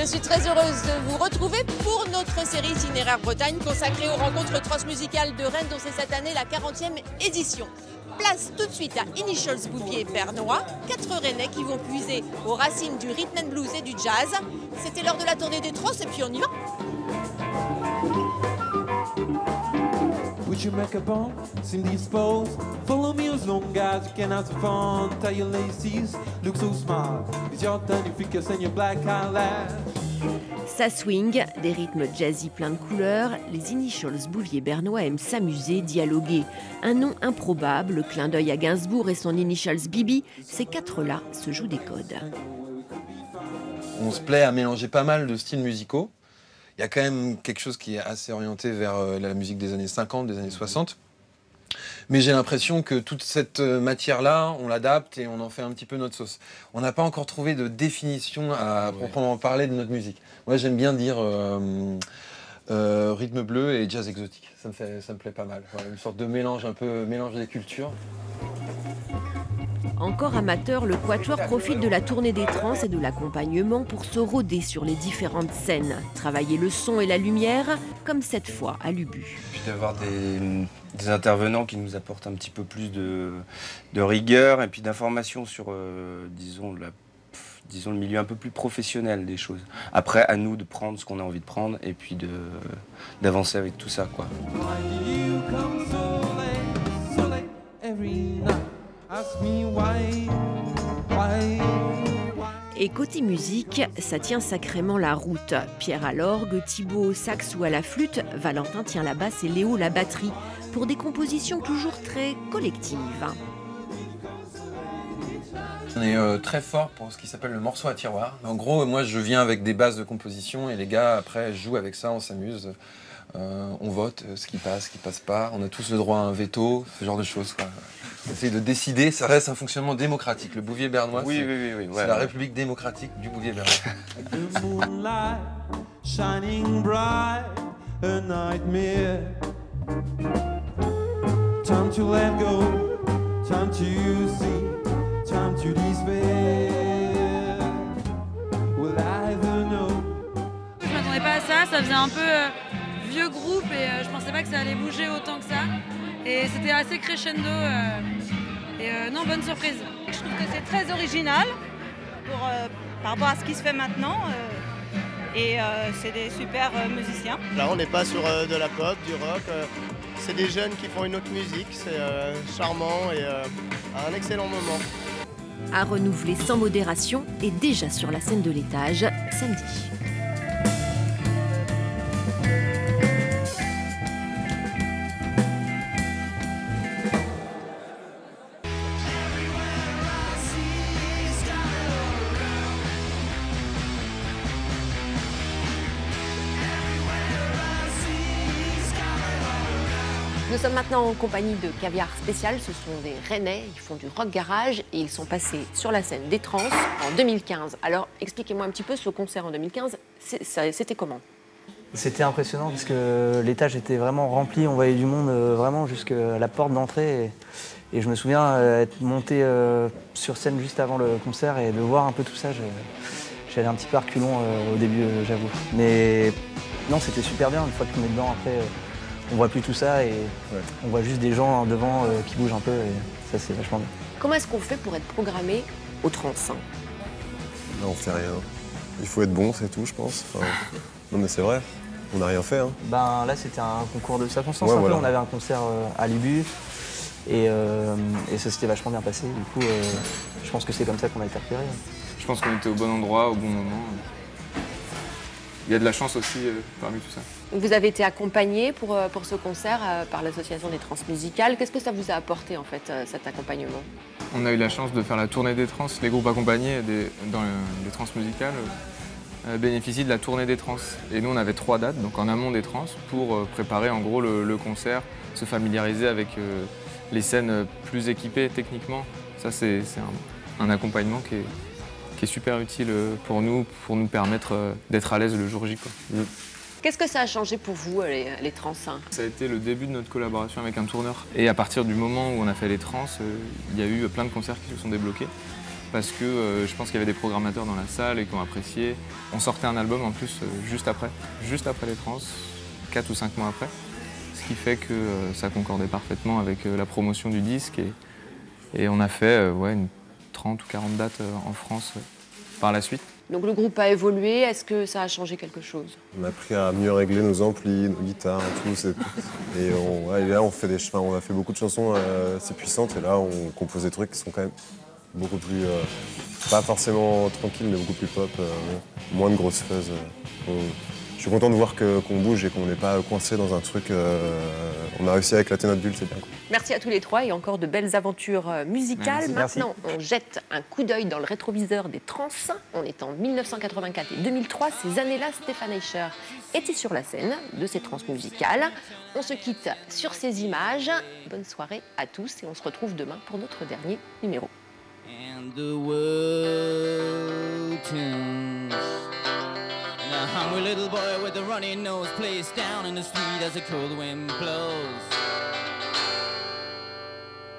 Je suis très heureuse de vous retrouver pour notre série Itinéraire Bretagne consacrée aux rencontres transmusicales de Rennes dont c'est cette année la 40e édition. Place tout de suite à Initials Bouvier-Bernois, 4 Rennais qui vont puiser aux racines du rhythm and blues et du jazz. C'était lors de la tournée des Trans et puis on y va. Would you make a bond, seem disposed? Follow me as long as you can have some fun. Tell your laces, look so smart. It's your turn, you focus and your black eyelash. Ça swing, des rythmes jazzy pleins de couleurs, les Initials Bouvier-Bernois aiment s'amuser, dialoguer. Un nom improbable, clin d'œil à Gainsbourg et son Initials Bibi, ces 4-là se jouent des codes. On se plaît à mélanger pas mal de styles musicaux. Il y a quand même quelque chose qui est assez orienté vers la musique des années 50, des années 60. Mais j'ai l'impression que toute cette matière-là, on l'adapte et on en fait un petit peu notre sauce. On n'a pas encore trouvé de définition à proprement parler de notre musique. Moi, j'aime bien dire rythme bleu et jazz exotique. Ça me plaît pas mal. Voilà, une sorte de mélange, un peu mélange des cultures. Encore amateur, le Quatuor profite de la tournée des Trans et de l'accompagnement pour se rôder sur les différentes scènes. Travailler le son et la lumière, comme cette fois à l'Ubu. Puis d'avoir des intervenants qui nous apportent un petit peu plus de rigueur et puis d'informations sur, disons, le milieu un peu plus professionnel des choses. Après, à nous de prendre ce qu'on a envie de prendre et puis d'avancer avec tout ça, quoi. Et côté musique, ça tient sacrément la route. Pierre à l'orgue, Thibaut au sax ou à la flûte, Valentin tient la basse et Léo la batterie, pour des compositions toujours très collectives. On est très fort pour ce qui s'appelle le morceau à tiroir. En gros, moi je viens avec des bases de composition et les gars après jouent avec ça, on s'amuse. On vote ce qui passe pas. On a tous le droit à un veto, ce genre de choses, quoi. On essaye de décider, ça reste un fonctionnement démocratique. Le Bouvier-Bernois, oui, c'est la République démocratique du Bouvier-Bernois. The moonlight shining bright, a nightmare. Time to let go, time to see, time to despair. Will I ever know? Je m'attendais pas à ça, ça faisait un peu vieux groupe et je pensais pas que ça allait bouger autant que ça. Et c'était assez crescendo. Non, bonne surprise. Je trouve que c'est très original par rapport à ce qui se fait maintenant. C'est des super musiciens. Là, on n'est pas sur de la pop, du rock. C'est des jeunes qui font une autre musique. C'est charmant et un excellent moment. À renouveler sans modération et déjà sur la scène de l'étage, samedi. Nous sommes maintenant en compagnie de Caviar Spécial. Ce sont des Rennais, ils font du rock garage et ils sont passés sur la scène des Trans en 2015. Alors expliquez-moi un petit peu ce concert en 2015, c'était comment? C'était impressionnant parce que l'étage était vraiment rempli, on voyait du monde vraiment jusqu'à la porte d'entrée. Et je me souviens être monté sur scène juste avant le concert et de voir un peu tout ça. J'allais un petit peu reculons au début, j'avoue. Mais non, c'était super bien, une fois qu'on est dedans après. On voit plus tout ça et on voit juste des gens devant qui bougent un peu et ça c'est vachement bien. Comment est-ce qu'on fait pour être programmé au Trans? Non, on fait rien. Il faut être bon, c'est tout, je pense. Enfin, non mais c'est vrai, on n'a rien fait. Hein. Ben là c'était un concours de circonstances. Ouais, voilà. On avait un concert à l'Ubu et ça s'était vachement bien passé. Du coup, je pense que c'est comme ça qu'on a été repérés. Je pense qu'on était au bon endroit, au bon moment. Il y a de la chance aussi parmi tout ça. Vous avez été accompagné pour ce concert par l'association des Transmusicales. Qu'est-ce que ça vous a apporté en fait cet accompagnement? On a eu la chance de faire la tournée des Trans. Les groupes accompagnés dans les Transmusicales bénéficient de la tournée des Trans. Et nous on avait 3 dates, donc en amont des Trans, pour préparer en gros le concert, se familiariser avec les scènes plus équipées techniquement. Ça c'est un accompagnement qui est super utile pour nous permettre d'être à l'aise le jour J, quoi. Qu'est-ce que ça a changé pour vous, les Trans? Ça a été le début de notre collaboration avec un tourneur. Et à partir du moment où on a fait les Trans, il y a eu plein de concerts qui se sont débloqués. parce que je pense qu'il y avait des programmateurs dans la salle et qui ont apprécié. On sortait un album en plus juste après les trans, 4 ou 5 mois après. Ce qui fait que ça concordait parfaitement avec la promotion du disque et on a fait une 30 ou 40 dates en France par la suite. Donc le groupe a évolué, est-ce que ça a changé quelque chose? On a appris à mieux régler nos amplis, nos guitares et tout. Et là, on a fait beaucoup de chansons assez puissantes et là, on compose des trucs qui sont quand même beaucoup plus, pas forcément tranquilles, mais beaucoup plus pop, moins de grosses fuzz. Je suis content de voir qu'on bouge et qu'on n'est pas coincé dans un truc. On a réussi à éclater notre bulle, c'est bien. Merci à tous les trois et encore de belles aventures musicales. Merci. Maintenant, on jette un coup d'œil dans le rétroviseur des trans. On est en 1984 et 2003. Ces années-là, Stefan Eicher était sur la scène de ces trans musicales. On se quitte sur ces images. Bonne soirée à tous et on se retrouve demain pour notre dernier numéro. And the world turns. And a hungry little boy with a runny nose plays down in the street as a cold wind blows.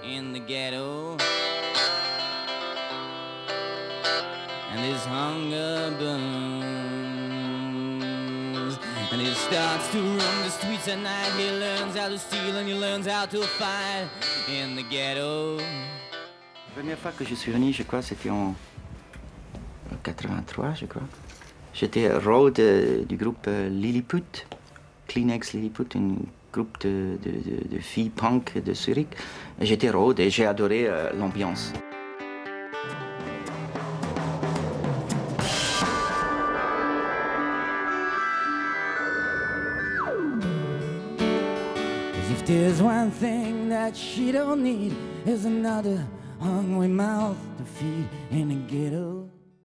In the ghetto, and his hunger burns, and he starts to roam the streets at night. He learns how to steal and he learns how to fight in the ghetto. La première fois que je suis venu, je crois, c'était en 83, je crois. J'étais road du groupe Lilliput, Kleenex Lilliput, un groupe de filles punk de Zurich. J'étais road et j'ai adoré l'ambiance. If there's one thing that she don't need, is another hungry mouth to feed in the ghetto.